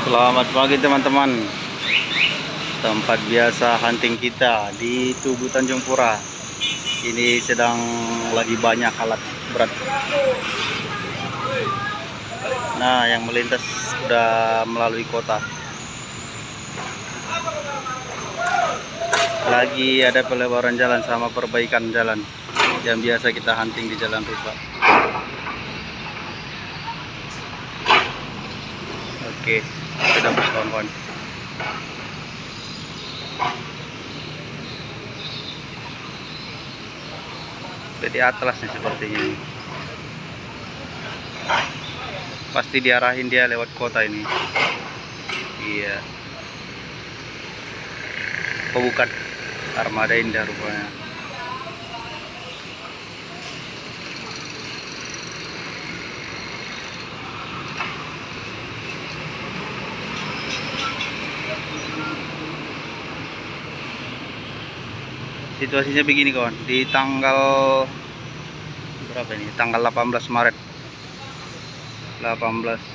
Selamat pagi teman-teman. Tempat biasa hunting kita di Tugu Tanjung Pura. Ini sedang lagi banyak alat berat. Nah, yang melintas sudah melalui kota. Lagi ada pelebaran jalan sama perbaikan jalan yang biasa kita hunting di jalan rusak. Oke, sudah kawan-kawan. Jadi atlas nih sepertinya. Pasti diarahin dia lewat kota ini. Iya. Oh bukan, Armada Indah rupanya. Situasinya begini kawan, di tanggal berapa ini? Tanggal 18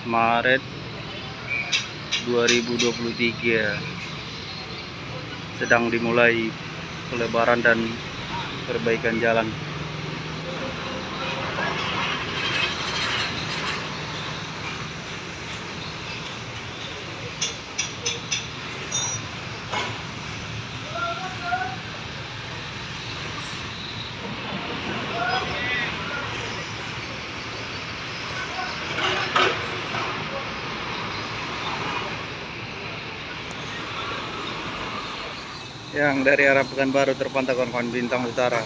Maret 2023 sedang dimulai pelebaran dan perbaikan jalan. Yang dari arah Pekanbaru terpantau kawan-kawan, Bintang Utara.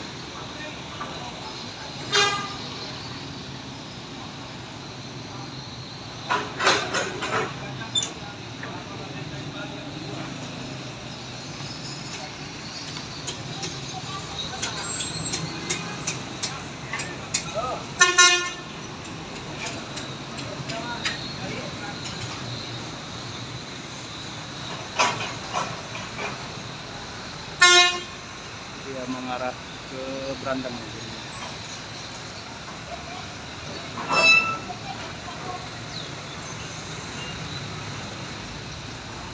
Dia mengarah ke Brandang.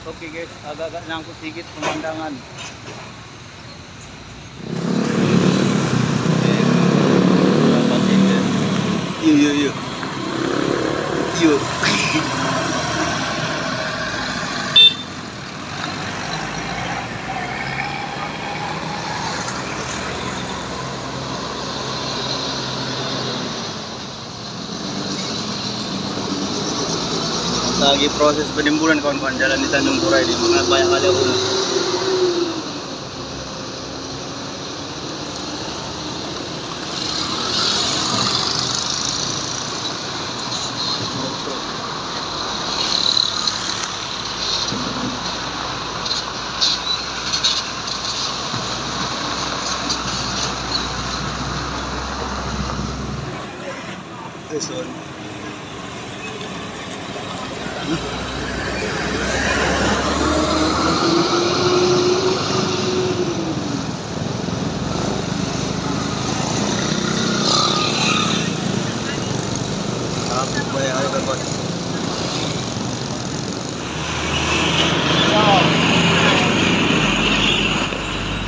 Oke guys, agak-agak nyangkut sedikit pemandangan. Yuk. Lagi proses penimbunan kawan-kawan jalan di Tanjung Pura ini, mengenai banyak kali rumah.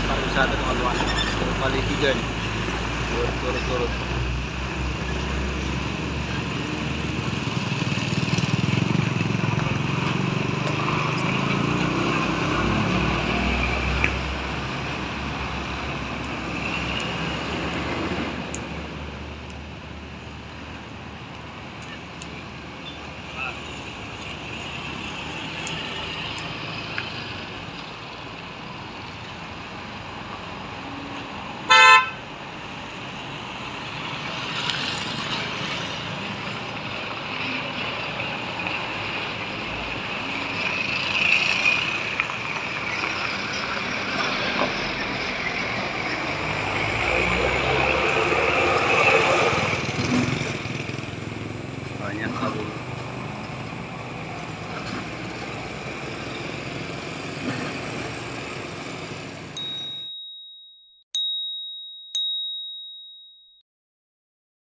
Pariwisata teman-teman, kali 3 nih turut-turut. Banyak kabur.